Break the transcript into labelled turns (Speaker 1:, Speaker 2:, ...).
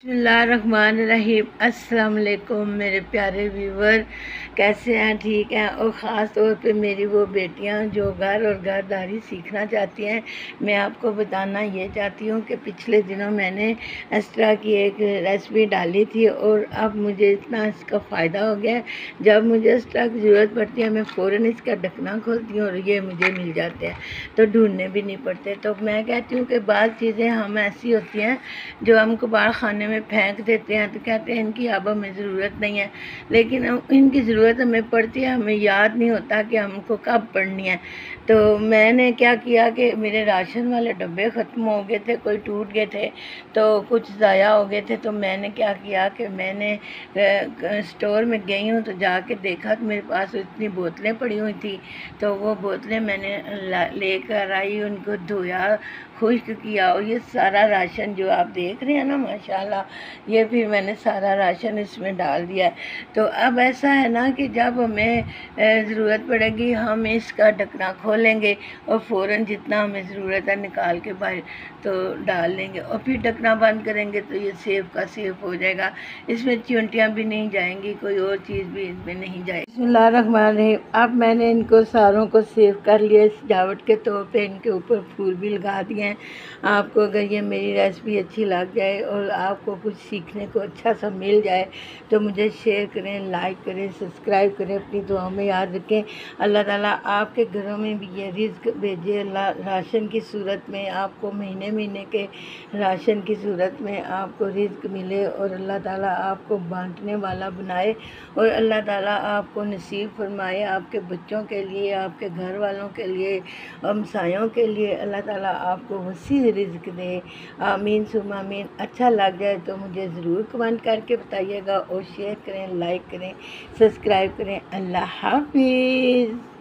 Speaker 1: बिस्मिल्लाहिर्रहमानिर्रहीम। अस्सलाम वालेकुम मेरे प्यारे व्यूवर, कैसे हैं? ठीक हैं। और ख़ास तौर पे मेरी वो बेटियां जो घर और घरदारी सीखना चाहती हैं, मैं आपको बताना ये चाहती हूँ कि पिछले दिनों मैंने इस तरह की एक रेसिपी डाली थी और अब मुझे इतना इसका फ़ायदा हो गया है। जब मुझे इस तरह की ज़रूरत पड़ती है, मैं फ़ौरन इसका ढकना खोलती हूँ और ये मुझे मिल जाते हैं, तो ढूंढने भी नहीं पड़ते। तो मैं कहती हूँ कि बाज़ चीज़ें हम ऐसी होती हैं जो हम कबाड़ खाने में फेंक देते हैं, तो कहते हैं इनकी अब हमें ज़रूरत नहीं है, लेकिन इनकी ज़रूरत हमें पड़ती है, हमें याद नहीं होता कि हमको कब पढ़नी है। तो मैंने क्या किया कि मेरे राशन वाले डब्बे ख़त्म हो गए थे, कोई टूट गए थे, तो कुछ ज़ाया हो गए थे। तो मैंने क्या किया कि मैंने स्टोर में गई हूँ, तो जाके देखा तो मेरे पास इतनी बोतलें पड़ी हुई थी। तो वो बोतलें मैंने लेकर आई, उनको धोया, खुश्क किया, और ये सारा राशन जो आप देख रहे हैं ना, माशाल्लाह, ये भी मैंने सारा राशन इसमें डाल दिया है। तो अब ऐसा है ना कि जब हमें ज़रूरत पड़ेगी, हम इसका ढकना खोलेंगे और फ़ौरन जितना हमें ज़रूरत है निकाल के बाहर तो डाल लेंगे, और फिर ढकना बंद करेंगे तो ये सेव का सेव हो जाएगा। इसमें चींटियाँ भी नहीं जाएंगी, कोई और चीज़ भी इसमें नहीं जाएगी। बिस्मिल्लाहिर्रहमानिर्रहीम। अब मैंने इनको सारों को सेव कर लिया, सजावट के तौर पे इनके ऊपर फूल भी लगा दिए हैं। आपको अगर ये मेरी रेसिपी अच्छी लग जाए और आपको कुछ सीखने को अच्छा सा मिल जाए, तो मुझे शेयर करें, लाइक करें, सब्सक्राइब करें, अपनी दुआ में याद रखें। अल्लाह ताला आपके घरों में भी ये रिज़्क भेजे, राशन की सूरत में आपको, महीने महीने के राशन की सूरत में आपको रिज़्क मिले, और अल्लाह ताला आपको बांटने वाला बनाए, और अल्लाह ताला आपको नसीब फरमाए, आपके बच्चों के लिए, आपके घर वालों के लिए, हमसायों के लिए अल्लाह ताला आपको वसी रिज़्क दे। आमीन सुम्मा आमीन। अच्छा लग जाए तो मुझे ज़रूर कमेंट करके बताइएगा, और शेयर करें, लाइक करें, सब्सक्राइब करें। अल्लाह हाफ़िज़।